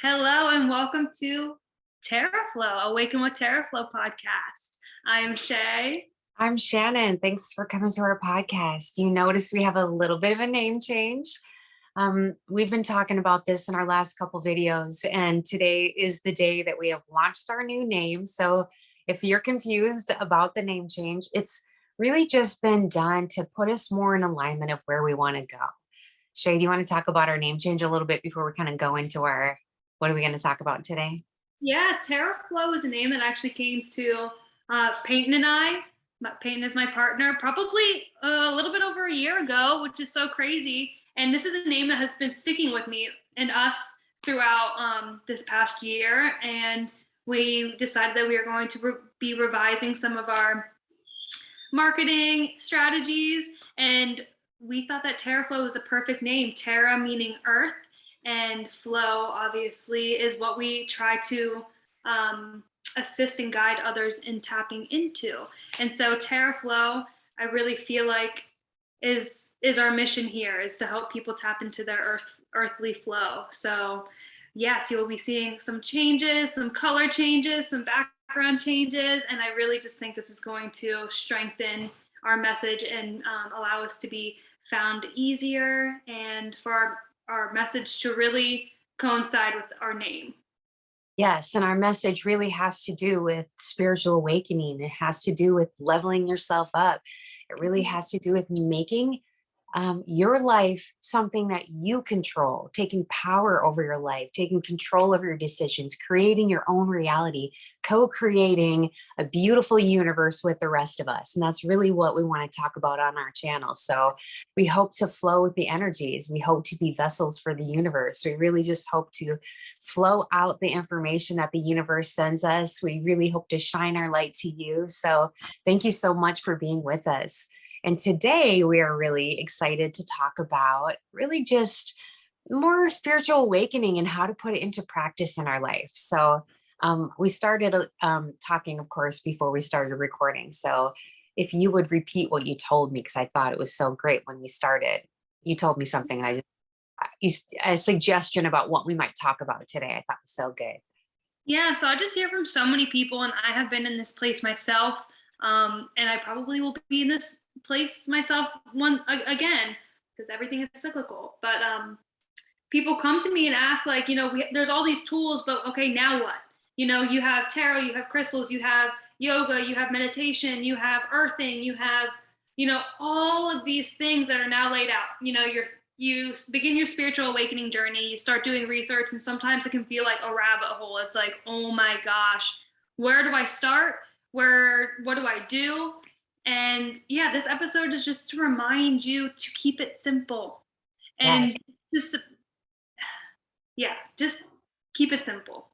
Hello and welcome to TerraFlow, Awaken with TerraFlow podcast. I am Shae. I'm Shannon. Thanks for coming to our podcast. You notice we have a little bit of a name change. We've been talking about this in our last couple videos, and today is the day that we have launched our new name. So if you're confused about the name change, it's really just been done to put us more in alignment of where we want to go. Shae, do you want to talk about our name change a little bit before we kind of go into what are we going to talk about today? Yeah, TerraFlow is a name that actually came to Peyton and I. Peyton is my partner, probably a little bit over a year ago, which is so crazy. And this is a name that has been sticking with me and us throughout this past year. And we decided that we are going to be revising some of our marketing strategies. And we thought that TerraFlow was a perfect name. Terra meaning earth, and flow obviously is what we try to assist and guide others in tapping into. And so TerraFlow, I really feel like is our mission here, is to help people tap into their earthly flow. So yes, you will be seeing some changes, some color changes, some background changes, and I really just think this is going to strengthen our message and allow us to be found easier, and for our message to really coincide with our name. Yes, and our message really has to do with spiritual awakening. It has to do with leveling yourself up. It really has to do with making your life something that you control, taking power over your life, taking control of your decisions, creating your own reality, co-creating a beautiful universe with the rest of us. And that's really what we want to talk about on our channel. So we hope to flow with the energies. We hope to be vessels for the universe. We really just hope to flow out the information that the universe sends us. We really hope to shine our light to you. So thank you so much for being with us. And today we are really excited to talk about really just more spiritual awakening and how to put it into practice in our life. So we started talking, of course, before we started recording. So if you would repeat what you told me, because I thought it was so great when we started. You told me something, and a suggestion about what we might talk about today. I thought was so good. Yeah, so I just hear from so many people, and I have been in this place myself, and I probably will be in this place myself again, because everything is cyclical. But people come to me and ask, like, there's all these tools, but okay, now what? You have tarot, you have crystals, you have yoga, you have meditation, you have earthing, you have, all of these things that are now laid out. You begin your spiritual awakening journey, you start doing research, and sometimes it can feel like a rabbit hole. It's like, oh my gosh, where do I start? What do I do? And yeah, this episode is just to remind you to keep it simple. And Yes. just keep it simple.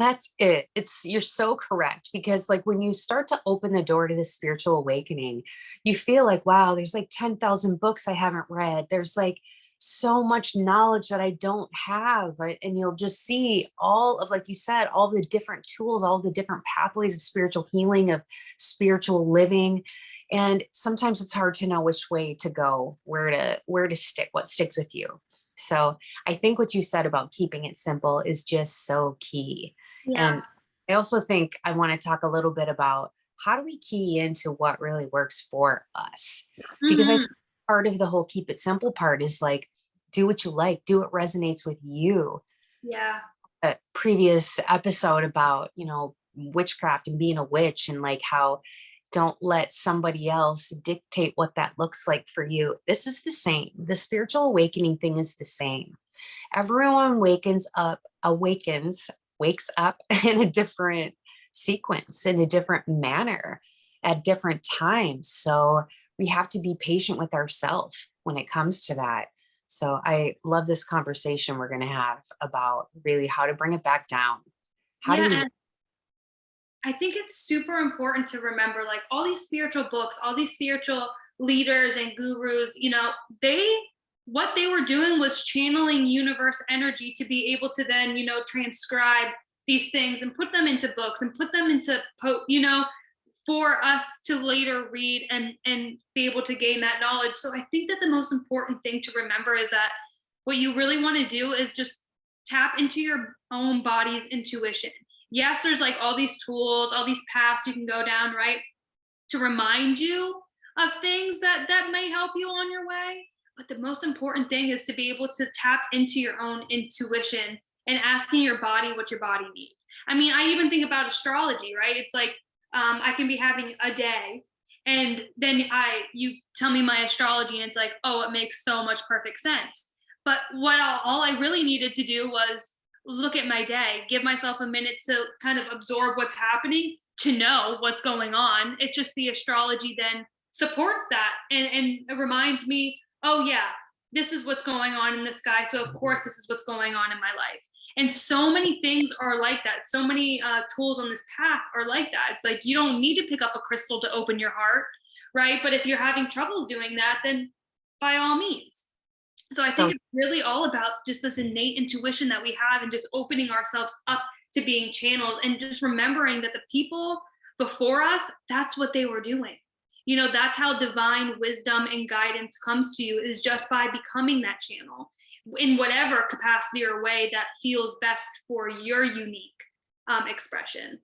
That's it. You're so correct, because like when you start to open the door to the spiritual awakening, you feel like, wow, there's like 10,000 books I haven't read. There's like so much knowledge that I don't have. Right? And you'll just see all of, like you said, all the different tools, all the different pathways of spiritual healing, of spiritual living. And sometimes it's hard to know which way to go, where to stick, what sticks with you. So I think what you said about keeping it simple is just so key. Yeah. And I also think I want to talk a little bit about how do we key into what really works for us? Because I Mm-hmm. think part of the whole keep it simple part is like, do what you like, do what resonates with you. Yeah. A previous episode about, witchcraft and being a witch, and like how don't let somebody else dictate what that looks like for you. This is the same. The spiritual awakening thing is the same. Everyone wakes up in a different sequence, in a different manner, at different times. So we have to be patient with ourselves when it comes to that. So I love this conversation we're going to have about really how to bring it back down. How do Yeah. we? And I think it's super important to remember, like, all these spiritual books, all these spiritual leaders and gurus, what they were doing was channeling universe energy to be able to then, transcribe these things and put them into books and put them into, for us to later read and be able to gain that knowledge. So I think that the most important thing to remember is that what you really want to do is just tap into your own body's intuition. Yes, there's like all these tools, all these paths you can go down, right? To remind you of things that may help you on your way. But the most important thing is to be able to tap into your own intuition and asking your body what your body needs. I mean, I even think about astrology, right? It's like I can be having a day, and then you tell me my astrology, and it's like, oh, it makes so much perfect sense. But what all I really needed to do was look at my day, give myself a minute to kind of absorb what's happening, to know what's going on. It's just the astrology then supports that, and it reminds me, oh yeah, this is what's going on in the sky. So of course this is what's going on in my life. And so many things are like that. So many tools on this path are like that. It's like you don't need to pick up a crystal to open your heart, right? But if you're having troubles doing that, then by all means. So I think it's really all about just this innate intuition that we have, and just opening ourselves up to being channels, and just remembering that the people before us, that's what they were doing. You know, that's how divine wisdom and guidance comes to you, is just by becoming that channel in whatever capacity or way that feels best for your unique expression.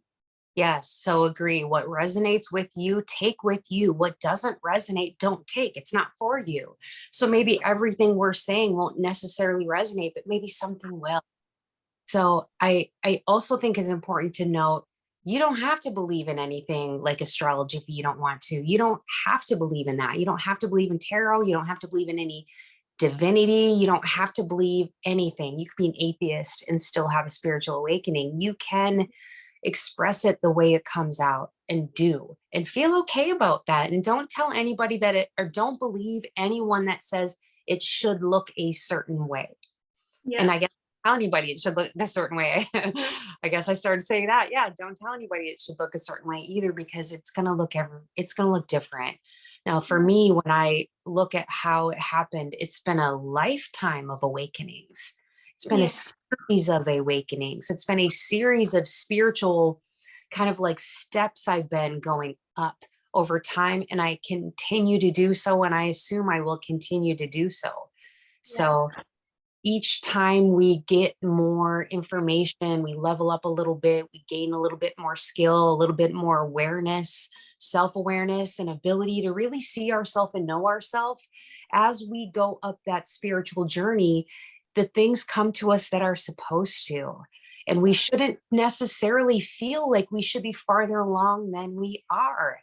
Yes, so agree. What resonates with you, take with you. What doesn't resonate, don't take. It's not for you. So maybe everything we're saying won't necessarily resonate, but maybe something will. So I also think is important to note, you don't have to believe in anything like astrology if you don't want to. You don't have to believe in that. You don't have to believe in tarot. You don't have to believe in any divinity. You don't have to believe anything. You could be an atheist and still have a spiritual awakening. You can express it the way it comes out, and do, and feel okay about that. And don't tell anybody that it, or don't believe anyone that says it should look a certain way. And Yeah. I guess tell anybody it should look a certain way. I guess I started saying that. Yeah, don't tell anybody it should look a certain way either, because it's gonna look different. Now, for me, when I look at how it happened, it's been a lifetime of awakenings. It's been a Yeah. series of awakenings. It's been a series of spiritual kind of like steps I've been going up over time, and I continue to do so, and I assume I will continue to do so. Yeah. So each time we get more information, we level up a little bit, we gain a little bit more skill, a little bit more awareness, self-awareness, and ability to really see ourselves and know ourselves. As we go up that spiritual journey, the things come to us that are supposed to. And we shouldn't necessarily feel like we should be farther along than we are.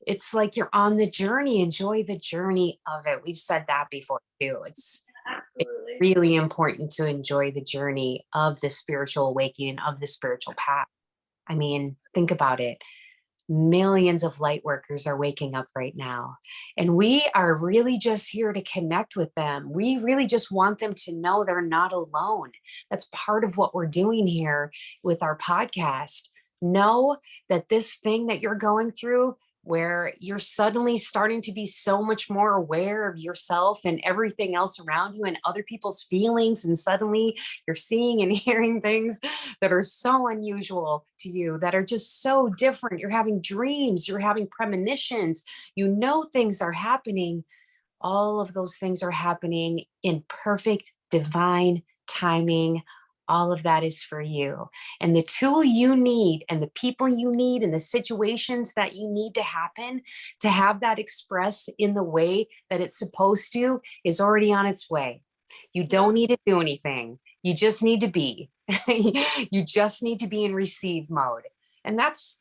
It's like you're on the journey, enjoy the journey of it. We've said that before too. It's Absolutely. really important to enjoy the journey of the spiritual awakening, of the spiritual path. I mean, think about it. Millions of light workers are waking up right now, and we are really just here to connect with them. We really just want them to know they're not alone. That's part of what we're doing here with our podcast. Know that this thing that you're going through, where you're suddenly starting to be so much more aware of yourself and everything else around you and other people's feelings, and suddenly you're seeing and hearing things that are so unusual to you, that are just so different. You're having dreams, you're having premonitions, you know things are happening. All of those things are happening in perfect divine timing. All of that is for you. And the tool you need, and the people you need, and the situations that you need to happen to have that express in the way that it's supposed to, is already on its way. You don't need to do anything. You just need to be. You just need to be in receive mode. And that's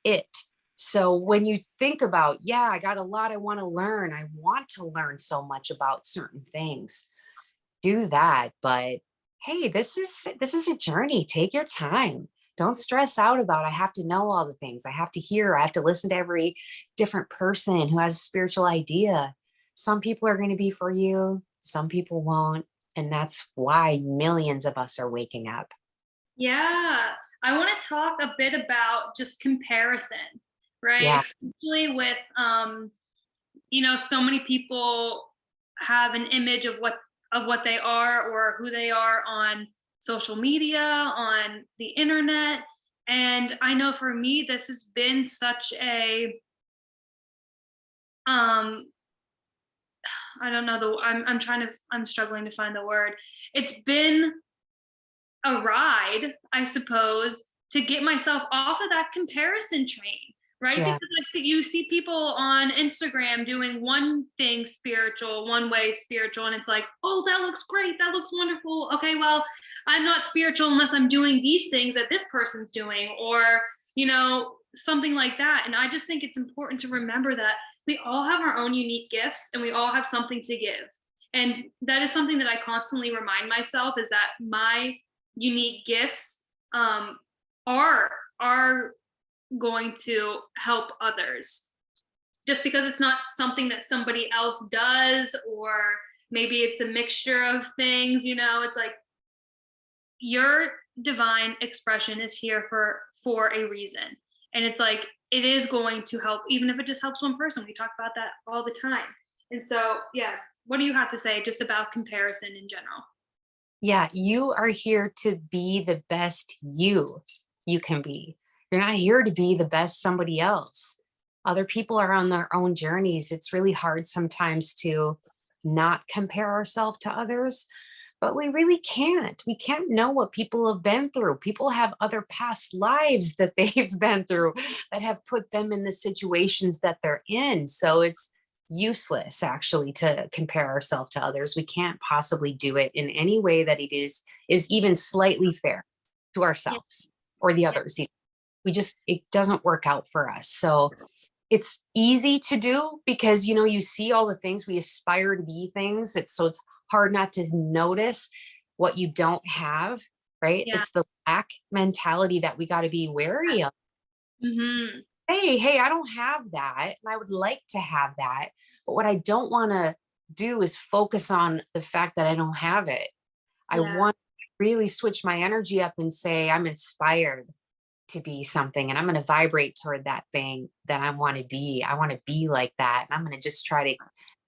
it. So when you think about, yeah, I got a lot I want to learn. I want to learn so much about certain things. Do that. But hey, this is a journey. Take your time. Don't stress out about, I have to know all the things. I have to hear, I have to listen to every different person who has a spiritual idea. Some people are going to be for you, some people won't. And that's why millions of us are waking up. Yeah, I want to talk a bit about just comparison, right? Yeah. Especially with you know, so many people have an image of what they are or who they are on social media, on the internet. And I know for me this has been such a um I don't know, I'm struggling to find the word. It's been a ride, I suppose, to get myself off of that comparison train, right? Yeah. Because you see people on Instagram doing one thing spiritual, one way spiritual, and it's like, oh, that looks great, that looks wonderful. Okay, well, I'm not spiritual unless I'm doing these things that this person's doing, or something like that. And I just think it's important to remember that we all have our own unique gifts and we all have something to give. And that is something that I constantly remind myself, is that my unique gifts are going to help others. Just because it's not something that somebody else does, or maybe it's a mixture of things, it's like your divine expression is here for a reason. And it's like, it is going to help, even if it just helps one person. We talk about that all the time. And so, yeah, what do you have to say just about comparison in general? Yeah, you are here to be the best you can be. You're not here to be the best somebody else. Other people are on their own journeys. It's really hard sometimes to not compare ourselves to others, but we really can't. We can't know what people have been through. People have other past lives that they've been through that have put them in the situations that they're in. So it's useless actually to compare ourselves to others. We can't possibly do it in any way that it is even slightly fair to Yeah. ourselves or the others. It doesn't work out for us. So it's easy to do because you see all the things, we aspire to be things. It's hard not to notice what you don't have, right? Yeah. It's the lack mentality that we got to be wary of. Hmm. Hey, I don't have that, and I would like to have that, but what I don't want to do is focus on the fact that I don't have it. I Yeah. want to really switch my energy up and say I'm inspired to be something, and I'm going to vibrate toward that thing that I want to be. I want to be like that, and I'm going to just try to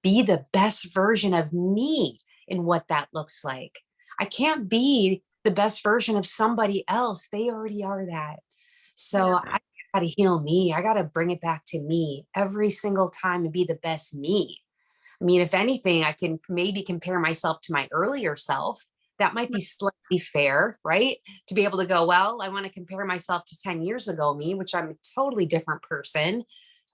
be the best version of me in what that looks like. I can't be the best version of somebody else. They already are that. So Yeah. I got to heal me. I got to bring it back to me every single time and be the best me. I mean, if anything, I can maybe compare myself to my earlier self. That might be slightly fair, right? To be able to go, well, I want to compare myself to 10 years ago me, which I'm a totally different person.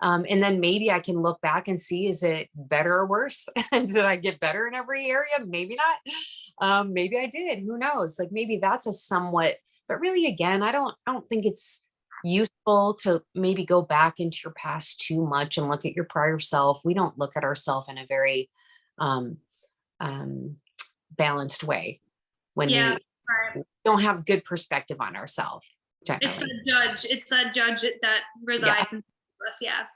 And then maybe I can look back and see, is it better or worse? Did I get better in every area? Maybe not. Maybe I did. Who knows? Like maybe that's a somewhat, but really, again, I don't think it's useful to maybe go back into your past too much and look at your prior self. We don't look at ourselves in a very um, um, balanced way when Yeah. we Right. don't have good perspective on ourselves It's a generally. judge. It's a judge that Yeah. resides in us. Yeah.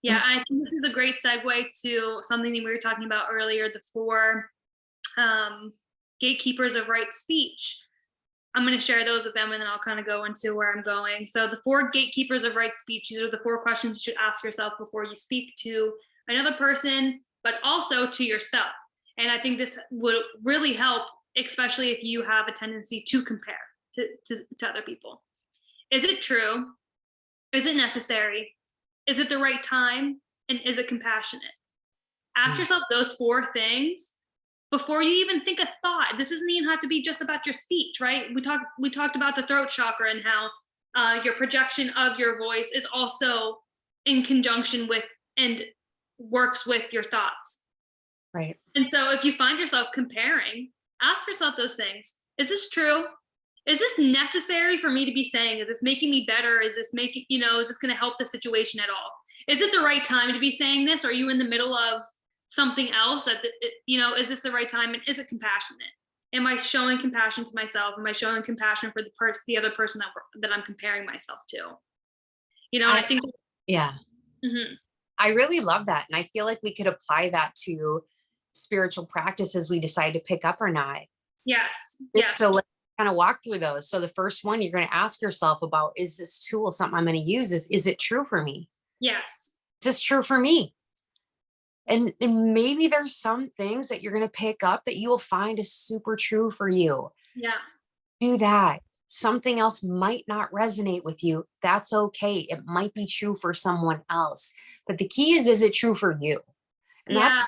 Yeah. I think this is a great segue to something that we were talking about earlier, the four um, gatekeepers of right speech. I'm going to share those with them, and then I'll kind of go into where I'm going. So the four gatekeepers of right speech, these are the four questions you should ask yourself before you speak to another person, but also to yourself. And I think this would really help, especially if you have a tendency to compare to other people. Is it true? Is it necessary? Is it the right time? And is it compassionate? Ask Mm. yourself those four things before you even think a thought. This doesn't even have to be just about your speech, right? We talked about the throat chakra and how your projection of your voice is also in conjunction with and works with your thoughts. Right. And so if you find yourself comparing, ask yourself those things. Is this true? Is this necessary for me to be saying? Is this making me better? Is this is this going to help the situation at all? Is it the right time to be saying this? Or are you in the middle of something else is this the right time? And is it compassionate? Am I showing compassion to myself? Am I showing compassion for the other person that I'm comparing myself to? And I think, Yeah. mhm, I really love that. And I feel like we could apply that to spiritual practices we decide to pick up or not. yes, yes, So let's kind of walk through those. So the first one you're going to ask yourself about, is this tool something I'm going to use? Is it true for me? yes, Is this true for me? And maybe there's some things that you're going to pick up that you will find is super true for you. yeah, Do that. Something else might not resonate with you. That's okay. It might be true for someone else. But the key is it true for you? And yeah,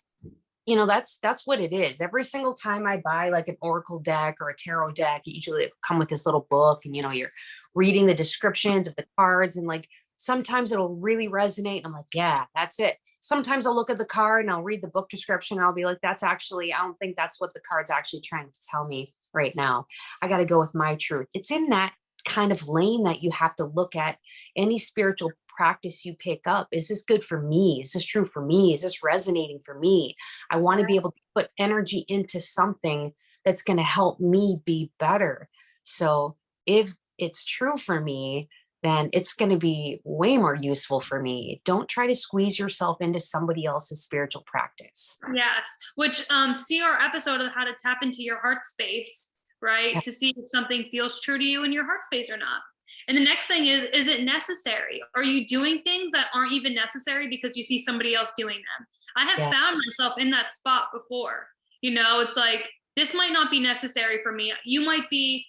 that's what it is. Every single time I buy like an oracle deck or a tarot deck, it usually come with this little book, and you're reading the descriptions of the cards, and like sometimes it'll really resonate. I'm like, yeah, that's it. Sometimes I'll look at the card and I'll read the book description and I'll be like, that's actually, I don't think that's what the card's actually trying to tell me right now. I got to go with my truth. It's in that kind of lane that you have to look at any spiritual practice you pick up. Is this good for me? Is this true for me? Is this resonating for me? I want to be able to put energy into something that's going to help me be better. So if it's true for me, then it's going to be way more useful for me. Don't try to squeeze yourself into somebody else's spiritual practice. Yes, which see our episode of how to tap into your heart space, right? Yeah. To see if something feels true to you in your heart space or not. And the next thing is it necessary? Are you doing things that aren't even necessary because you see somebody else doing them? I have found myself in that spot before. It's like, this might not be necessary for me. You might be,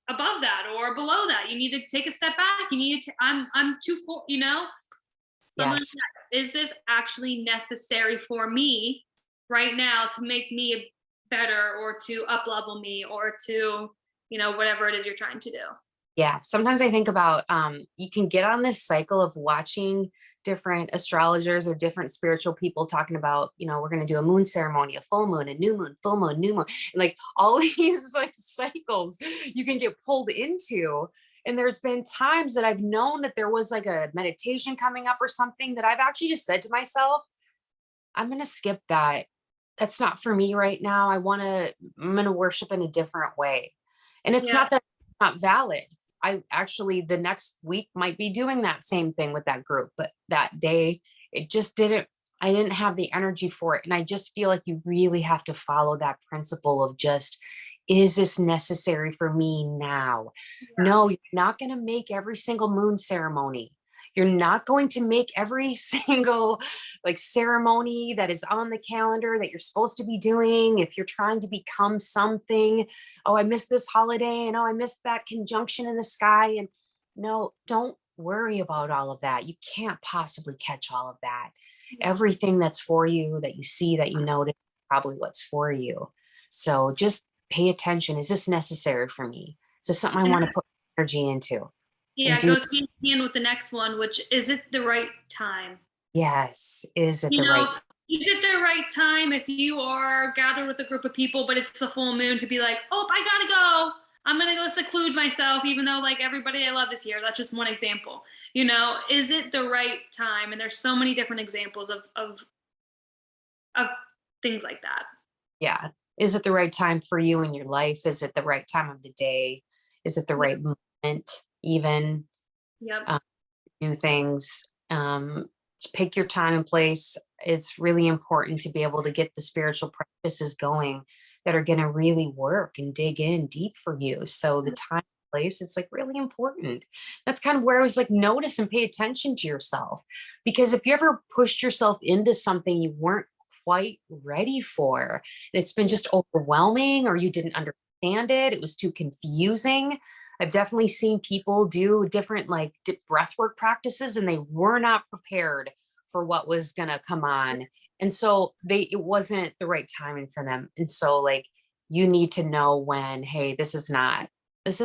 above that or below that. You need to take a step back. You need to, I'm too full, Something like that. Is this actually necessary for me right now to make me better, or to up level me, or to, whatever it is you're trying to do? Yeah. Sometimes I think about, you can get on this cycle of watching different astrologers or different spiritual people talking about, we're going to do a moon ceremony, a full moon, a new moon, full moon, new moon, and like all these like cycles you can get pulled into. And there's been times that I've known that there was like a meditation coming up or something that I've actually just said to myself, I'm going to skip that. That's not for me right now. I'm going to worship in a different way. And it's not that it's not valid. I actually, the next week might be doing that same thing with that group, but that day it just I didn't have the energy for it. And I just feel like you really have to follow that principle of just, is this necessary for me now? No, you're not going to make every single moon ceremony. You're not going to make every single like ceremony that is on the calendar that you're supposed to be doing. If you're trying to become something, oh, I missed this holiday, and oh, I missed that conjunction in the sky. And no, don't worry about all of that. You can't possibly catch all of that. Everything that's for you, that you see, that you notice, probably what's for you. So just pay attention. Is this necessary for me? Is this something I want to put energy into? Yeah, it goes hand in hand with the next one, which is it the right time? Yes. Is it You the know, right? is it the right time if you are gathered with a group of people, but it's a full moon, to be like, oh, I gotta go. I'm gonna go seclude myself, even though like everybody I love is here. That's just one example. Is it the right time? And there's so many different examples of things like that. Yeah. Is it the right time for you in your life? Is it the right time of the day? Is it the right moment? Even Yep. do things. Pick your time and place. It's really important to be able to get the spiritual practices going that are going to really work and dig in deep for you. So the time and place, it's like really important. That's kind of where I was like, notice and pay attention to yourself. Because if you ever pushed yourself into something you weren't quite ready for, and it's been just overwhelming, or you didn't understand it, it was too confusing. I've definitely seen people do different like breathwork practices, and they were not prepared for what was going to come on. And so it wasn't the right timing for them. And so like, you need to know when, hey, this isn't it. This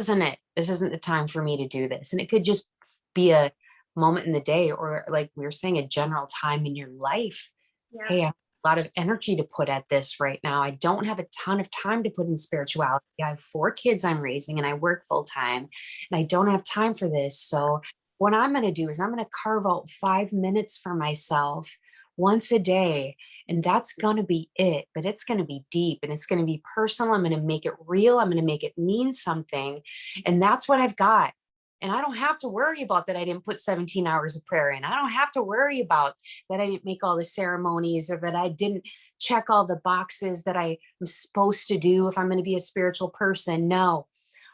isn't the time for me to do this. And it could just be a moment in the day, or like we were saying, a general time in your life. Yeah. Hey, I have a lot of energy to put at this right now. I don't have a ton of time to put in spirituality. I have 4 kids I'm raising, and I work full time, and I don't have time for this. So what I'm going to do is I'm going to carve out 5 minutes for myself once a day. And that's going to be it, but it's going to be deep, and it's going to be personal. I'm going to make it real. I'm going to make it mean something. And that's what I've got. And I don't have to worry about that I didn't put 17 hours of prayer in. I don't have to worry about that I didn't make all the ceremonies, or that I didn't check all the boxes that I am supposed to do if I'm going to be a spiritual person. No,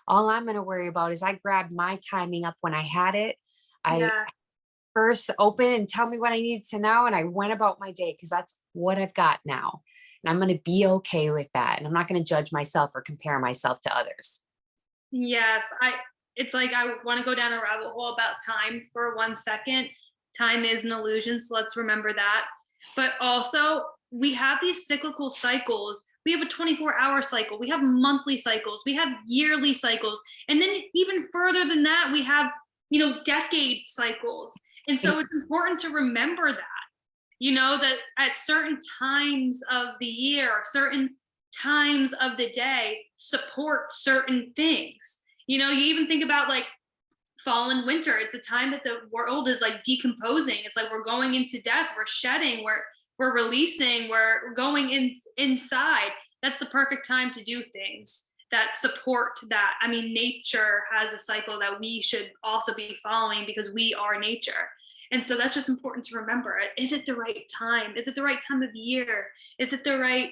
all I'm going to worry about is I grabbed my timing up when I had it. I first open and tell me what I need to know, and I went about my day, because that's what I've got now. And I'm going to be okay with that. And I'm not going to judge myself or compare myself to others. Yes, it's like I want to go down a rabbit hole about time for 1 second. Time is an illusion, so let's remember that. But also, we have these cyclical cycles. We have a 24-hour cycle. We have monthly cycles. We have yearly cycles. And then even further than that, we have, decade cycles. And so it's important to remember that, that at certain times of the year, certain times of the day support certain things. You even think about like fall and winter. It's a time that the world is like decomposing. It's like we're going into death, we're shedding, we're releasing, we're going inside. That's the perfect time to do things that support that. I mean, nature has a cycle that we should also be following because we are nature. And so that's just important to remember. Is it the right time? Is it the right time of year? Is it the right,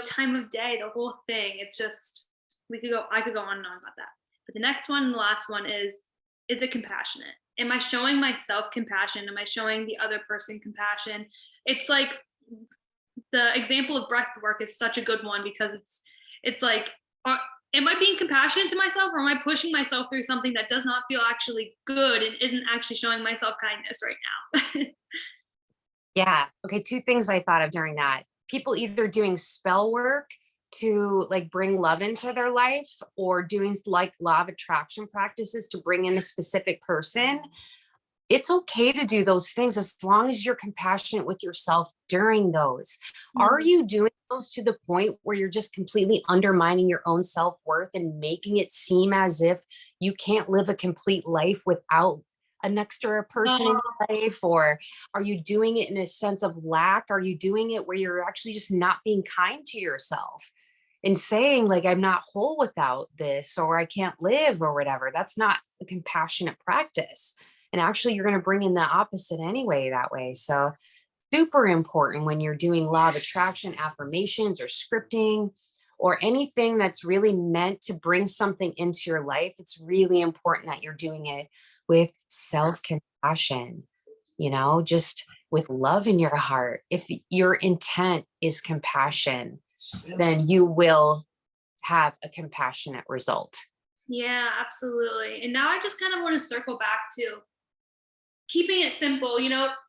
time of day? The whole thing. It's just, I could go on and on about that. But the next one, and the last one is it compassionate? Am I showing myself compassion? Am I showing the other person compassion? It's like the example of breath work is such a good one because it's like, am I being compassionate to myself, or am I pushing myself through something that does not feel actually good and isn't actually showing myself kindness right now? Yeah. Okay. Two things I thought of during that. People either doing spell work to like bring love into their life, or doing like law of attraction practices to bring in a specific person. It's okay to do those things as long as you're compassionate with yourself during those. Are you doing those to the point where you're just completely undermining your own self-worth and making it seem as if you can't live a complete life without an extra person in your life? Or are you doing it in a sense of lack? Are you doing it where you're actually just not being kind to yourself and saying like, I'm not whole without this, or I can't live, or whatever? That's not a compassionate practice. And actually, you're going to bring in the opposite anyway that way. So super important when you're doing law of attraction affirmations or scripting or anything that's really meant to bring something into your life. It's really important that you're doing it with self-compassion, just with love in your heart. If your intent is compassion, then you will have a compassionate result. Yeah, absolutely. And now I just kind of want to circle back to keeping it simple.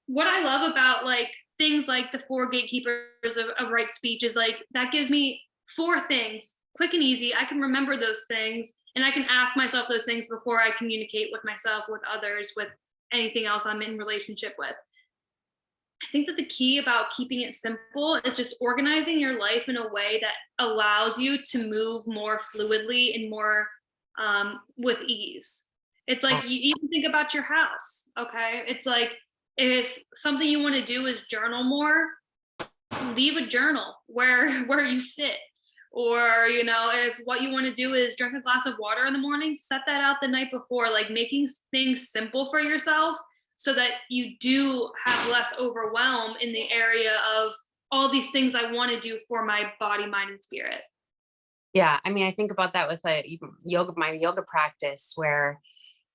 What I love about like things like the 4 gatekeepers of right speech is like that gives me 4 things, quick and easy. I can remember those things and I can ask myself those things before I communicate with myself, with others, with anything else I'm in relationship with. I think that the key about keeping it simple is just organizing your life in a way that allows you to move more fluidly and more with ease. It's like you even think about your house, okay? It's like if something you want to do is journal more, leave a journal where you sit. Or, if what you want to do is drink a glass of water in the morning, set that out the night before, like making things simple for yourself so that you do have less overwhelm in the area of all these things I want to do for my body, mind, and spirit. Yeah. I mean, I think about that with my yoga practice where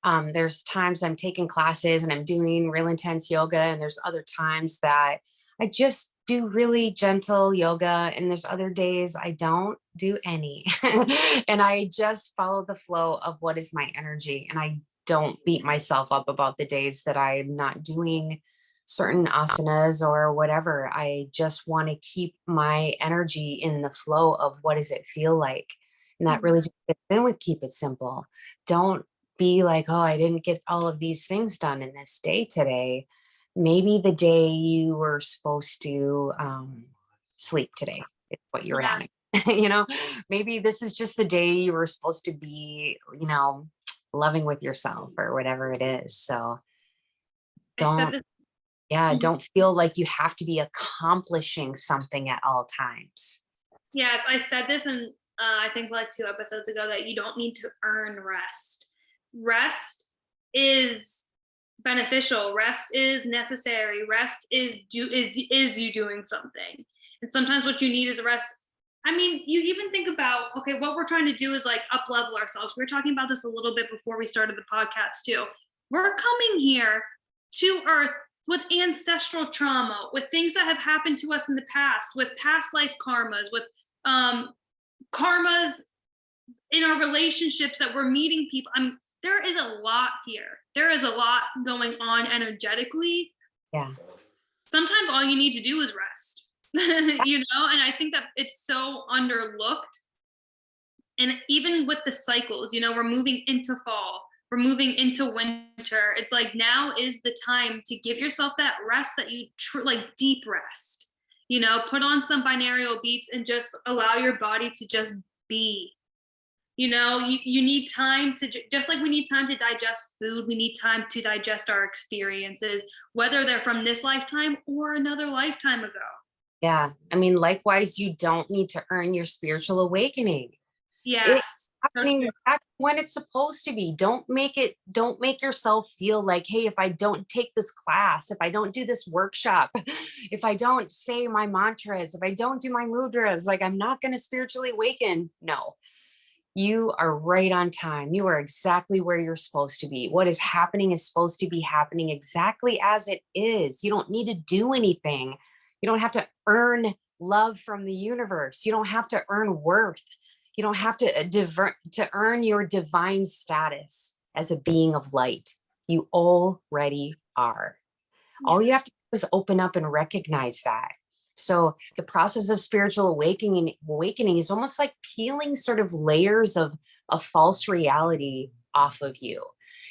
there's times I'm taking classes and I'm doing real intense yoga, and there's other times that I just do really gentle yoga, and there's other days I don't do any. And I just follow the flow of what is my energy, and I don't beat myself up about the days that I'm not doing certain asanas or whatever. I just want to keep my energy in the flow of what does it feel like. And that really just fits in with keep it simple. Don't be like, oh, I didn't get all of these things done in this day today. Maybe the day you were supposed to sleep today is what you're having. Maybe this is just the day you were supposed to be, loving with yourself or whatever it is. So don't feel like you have to be accomplishing something at all times. Yeah, I said this in I think like 2 episodes ago that you don't need to earn rest. Rest is beneficial. Rest is necessary. Rest is you doing something. And sometimes what you need is rest. I mean, you even think about, okay, what we're trying to do is like up level ourselves. We were talking about this a little bit before we started the podcast too. We're coming here to Earth with ancestral trauma, with things that have happened to us in the past, with past life karmas, with karmas in our relationships that we're meeting people. I mean, there is a lot here. There is a lot going on energetically. Yeah. Sometimes all you need to do is rest. And I think that it's so underlooked. And even with the cycles, we're moving into fall, we're moving into winter. It's like now is the time to give yourself that rest that you like deep rest. Put on some binaural beats and just allow your body to just be. You need time to just like we need time to digest food, we need time to digest our experiences, whether they're from this lifetime or another lifetime ago. Yeah. I mean, likewise, you don't need to earn your spiritual awakening. It's Yes. So happening true. exactly when it's supposed to be. Don't make yourself feel like, hey, if I don't take this class, if I don't do this workshop, if I don't say my mantras, if I don't do my mudras, like I'm not going to spiritually awaken. No, you are right on time. You are exactly where you're supposed to be. What is supposed to be happening exactly as it is. You don't need to do anything. You don't have to earn love from the universe. You don't have to earn worth. You don't have to to earn your divine status as a being of light. You already are. All you have to do is open up and recognize that. So the process of spiritual awakening is almost like peeling sort of layers of a false reality off of you.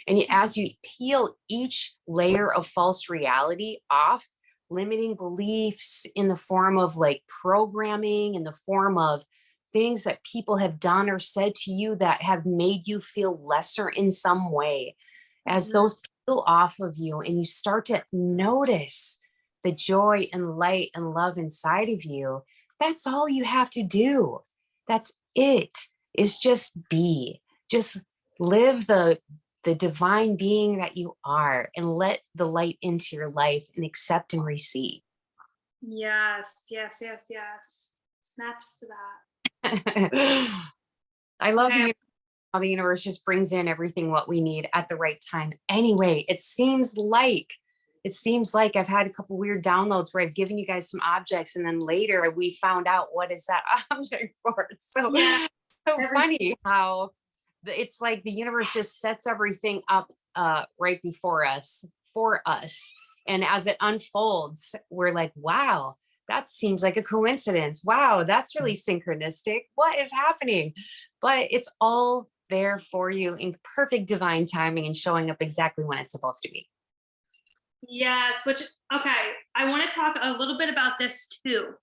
And as you peel each layer of false reality off, limiting beliefs in the form of like programming, in the form of things that people have done or said to you that have made you feel lesser in some way, as Mhm. those peel off of you and you start to notice the joy and light and love inside of you, that's all you have to do. That's it. Is just be. Just live the divine being that you are and let the light into your life and accept and receive. Yes, yes, yes, yes. Snaps to that. I love Okay. how the universe just brings in everything what we need at the right time. Anyway, it seems like I've had a couple weird downloads where I've given you guys some objects and then later we found out what is that object for. It's so Yeah. so Every funny how it's like the universe just sets everything up right before us for us. And as it unfolds, we're like, wow, that seems like a coincidence. Wow, that's really synchronistic. What is happening? But it's all there for you in perfect divine timing and showing up exactly when it's supposed to be. Yes, which okay, I want to talk a little bit about this too.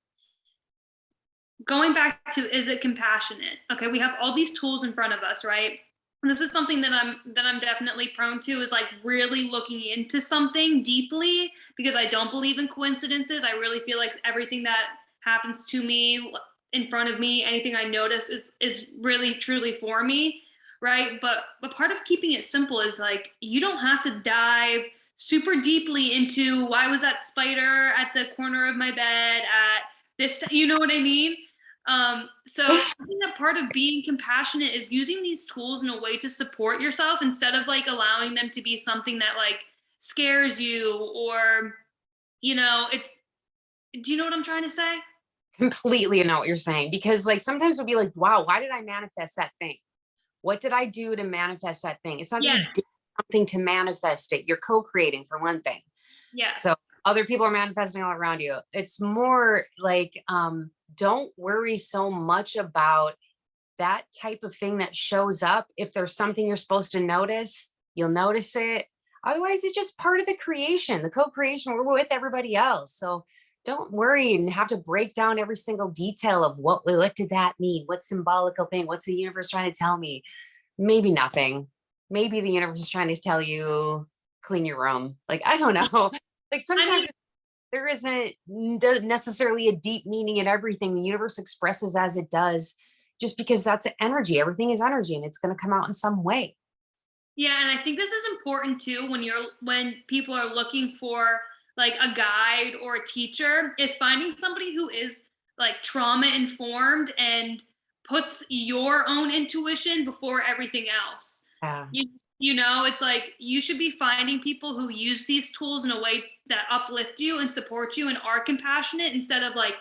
Going back to is it compassionate? Okay, we have all these tools in front of us, right? And this is something that I'm definitely prone to is like really looking into something deeply because I don't believe in coincidences. I really feel like everything that happens to me in front of me, anything I notice is really truly for me, right? But part of keeping it simple is like you don't have to dive super deeply into why was that spider at the corner of my bed at this, you know what I mean? So I think that part of being compassionate is using these tools in a way to support yourself instead of like allowing them to be something that like scares you or, it's, do you know what I'm trying to say? Completely know what you're saying because like sometimes we'll be like, wow, why did I manifest that thing? What did I do to manifest that thing? It's not that you did Yes. something to manifest it. You're co-creating for one thing. Yes. So other people are manifesting all around you. It's more like don't worry so much about that type of thing that shows up. If there's something you're supposed to notice, you'll notice it. Otherwise, it's just part of the creation, the co-creation. We're with everybody else. So don't worry and have to break down every single detail of what did that mean? What symbolical thing? What's the universe trying to tell me? Maybe nothing. Maybe the universe is trying to tell you clean your room. Like, I don't know. Like I mean, sometimes there doesn't necessarily a deep meaning in everything. The universe expresses as it does, just because that's energy. Everything is energy and it's going to come out in some way. yeah, and I think this is important too when people are looking for like a guide or a teacher is finding somebody who is like trauma informed and puts your own intuition before everything else. Yeah. It's like you should be finding people who use these tools in a way that uplift you and support you and are compassionate instead of like,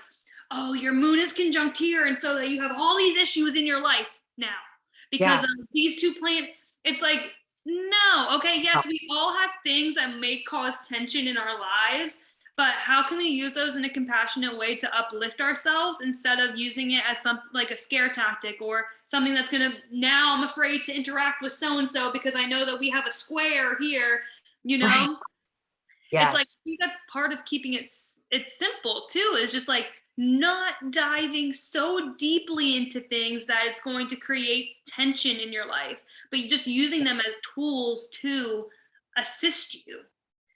oh, your moon is conjunct here and so that you have all these issues in your life now because Yeah. of these two planets. It's like no, okay, Oh, yes, we all have things that may cause tension in our lives, but how can we use those in a compassionate way to uplift ourselves instead of using it as some like a scare tactic or something that's going to, now I'm afraid to interact with so and so because I know that we have a square here, you Right. know. It's like, Yes. I think that's part of keeping it's simple too, is just like not diving so deeply into things that it's going to create tension in your life, but you're just using them as tools to assist you.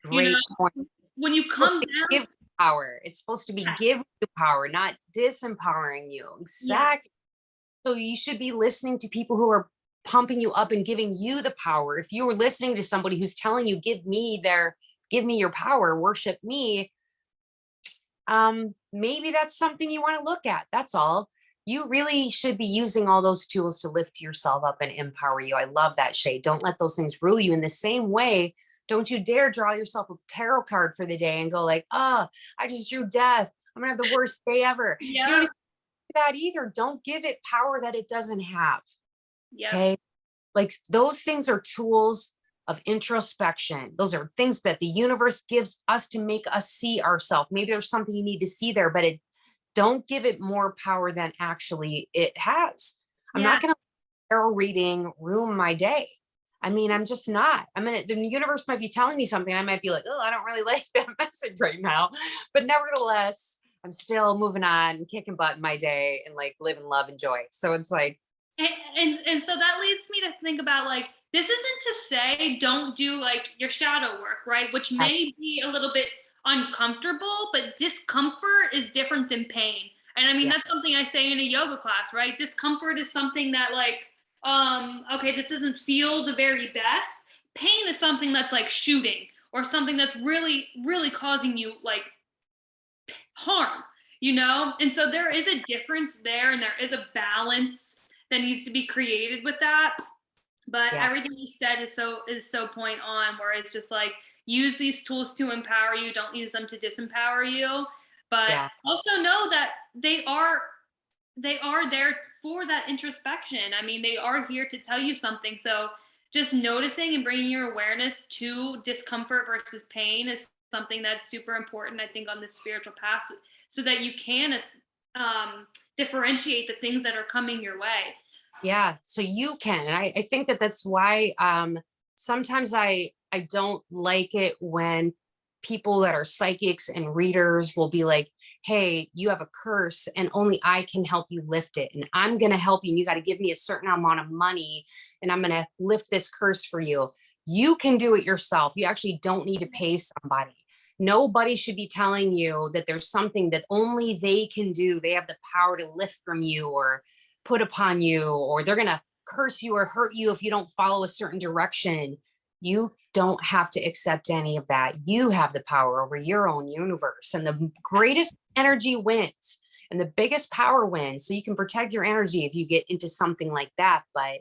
You know, Great point. when you It's supposed come to down, give you power. It's supposed to be yes, giving you power, not disempowering you. yes, Exactly. So you should be listening to people who are pumping you up and giving you the power. If you were listening to somebody who's telling you, give me your power, worship me, maybe that's something you want to look at. That's all. You really should be using all those tools to lift yourself up and empower you. I love that, Shay. Don't let those things rule you. In the same way, don't you dare draw yourself a tarot card for the day and go like, oh, I just drew death. I'm gonna have the worst day ever. Do you know yep, that either? Don't give it power that it doesn't have. yep, Okay. Like those things are tools of introspection. Those are things that the universe gives us to make us see ourselves. Maybe there's something you need to see there, but don't give it more power than actually it has. I'm yeah. not going to tarot reading ruin my day. I mean, I'm just not. I mean, the universe might be telling me something. I might be like, oh, I don't really like that message right now. But nevertheless, I'm still moving on, kicking butt in my day and like living love and joy. So it's like, And so that leads me to think about like, this isn't to say don't do like your shadow work, right? Which uh, may be a little bit uncomfortable, but discomfort is different than pain. And I mean, yeah, that's something I say in a yoga class, right? Discomfort is something that like, okay, this doesn't feel the very best. Pain is something that's like shooting or something that's really, really causing you like harm, you know? And so there is a difference there and there is a balance that needs to be created with that. But yeah, everything you said is so point on, where it's just like use these tools to empower you, don't use them to disempower you. But yeah. also know that they are there for that introspection. I mean, they are here to tell you something. So just noticing and bringing your awareness to discomfort versus pain is something that's super important, I think, on the spiritual path, so that you can differentiate the things that are coming your way. Yeah, so you can. And I think that that's why sometimes I don't like it when people that are psychics and readers will be like, hey, you have a curse and only I can help you lift it. And I'm going to help you. And you got to give me a certain amount of money and I'm going to lift this curse for you. You can do it yourself. You actually don't need to pay somebody. Nobody should be telling you that there's something that only they can do. They have the power to lift from you or put upon you, or they're going to curse you or hurt you if you don't follow a certain direction. You don't have to accept any of that. You have the power over your own universe, and the greatest energy wins and the biggest power wins. So you can protect your energy if you get into something like that. But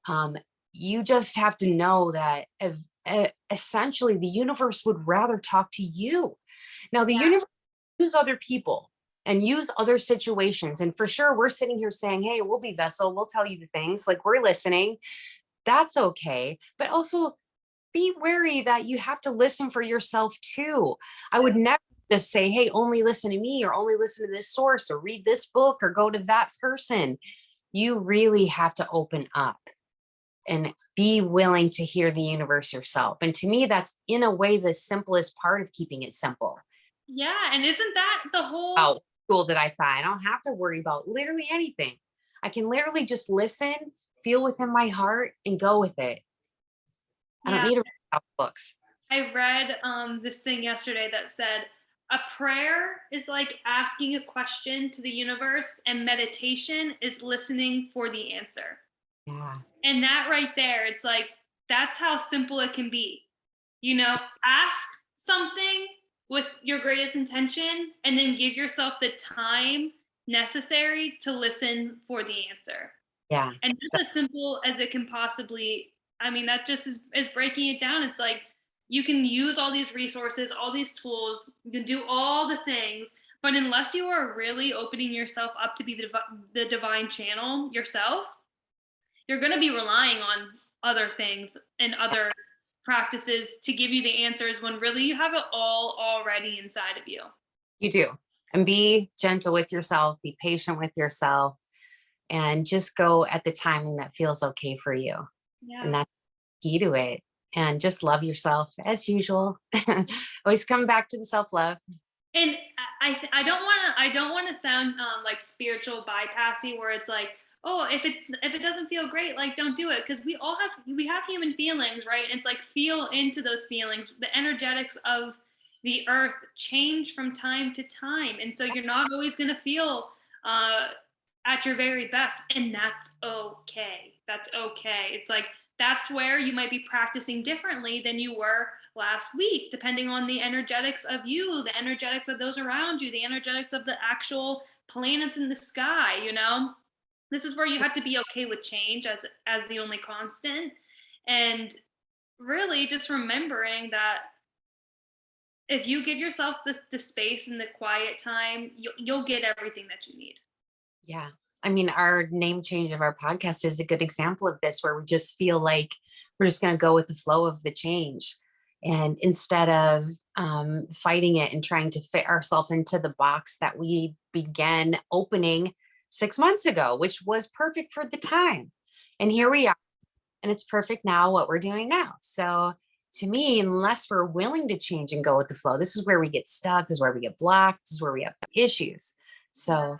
um, you just have to know that essentially the universe would rather talk to you. Now, the Yeah. universe use other people and use other situations. And for sure, we're sitting here saying, hey, we'll be vessel, we'll tell you the things, like we're listening. That's okay. But also be wary that you have to listen for yourself too. I would never just say, hey, only listen to me or only listen to this source or read this book or go to that person. You really have to open up and be willing to hear the universe yourself. And to me, that's in a way the simplest part of keeping it simple. Yeah, and isn't that the whole About tool that I find. I don't have to worry about literally anything. I can literally just listen, feel within my heart, and go with it. I don't yeah, need to read out books. I read this thing yesterday that said a prayer is like asking a question to the universe, and meditation is listening for the answer. Yeah. And that right there, it's like that's how simple it can be. You know, ask something with your greatest intention and then give yourself the time necessary to listen for the answer. Yeah. And that's as simple as it can possibly. I mean, that just is breaking it down. It's like you can use all these resources, all these tools, you can do all the things, but unless you are really opening yourself up to be the divine channel yourself, you're going to be relying on other things and other practices to give you the answers when really you have it all already inside of you. You do. And be gentle with yourself, be patient with yourself, and just go at the timing that feels okay for you. And Yeah. that's key to it. And just love yourself as usual. Always come back to the self-love. And I don't want to sound like spiritual bypassy where it's like, oh, if it doesn't feel great, like don't do it, because we have human feelings, right? And it's like feel into those feelings. The energetics of the earth change from time to time, and so you're not always going to feel uh, at your very best, and that's okay. That's okay. It's like that's where you might be practicing differently than you were last week, depending on the energetics of you, the energetics of those around you, the energetics of the actual planets in the sky, you know? This is where you have to be okay with change as the only constant. And really just remembering that if you give yourself the space and the quiet time, you'll get everything that you need. Yeah. I mean, our name change of our podcast is a good example of this, where we just feel like we're just going to go with the flow of the change. And instead of fighting it and trying to fit ourselves into the box that we began opening 6 months ago, which was perfect for the time. And here we are. And it's perfect now what we're doing now. So to me, unless we're willing to change and go with the flow, this is where we get stuck. This is where we get blocked. This is where we have issues. So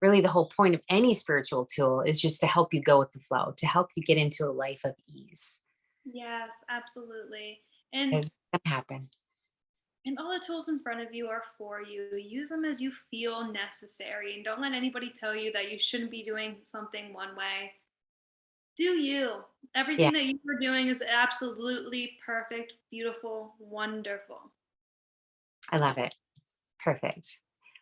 really the whole point of any spiritual tool is just to help you go with the flow, to help you get into a life of ease. Yes, absolutely. And It's going to happen. And all the tools in front of you are for you. Use them as you feel necessary. And don't let anybody tell you that you shouldn't be doing something one way. Do you. Yeah, Everything that you are doing is absolutely perfect, beautiful, wonderful. I love it. Perfect.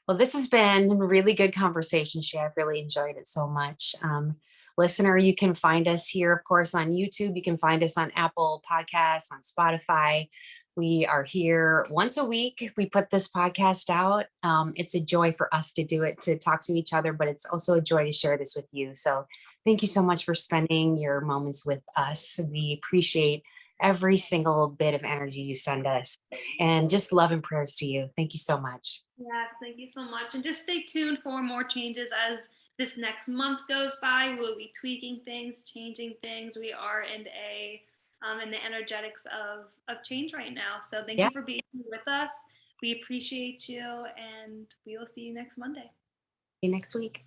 Well, this has been a really good conversation, Shay. I've really enjoyed it so much. Listener, you can find us here, of course, on YouTube. You can find us on Apple Podcasts, on Spotify. We are here once a week. We put this podcast out. It's a joy for us to do it, to talk to each other, but it's also a joy to share this with you. So thank you so much for spending your moments with us. We appreciate every single bit of energy you send us, and just love and prayers to you. Thank you so much. Yes, thank you so much. And just stay tuned for more changes as this next month goes by. We'll be tweaking things, changing things. We are in the energetics of change right now. So thank Yeah. you for being here with us. We appreciate you, and we will see you next Monday. See you next week.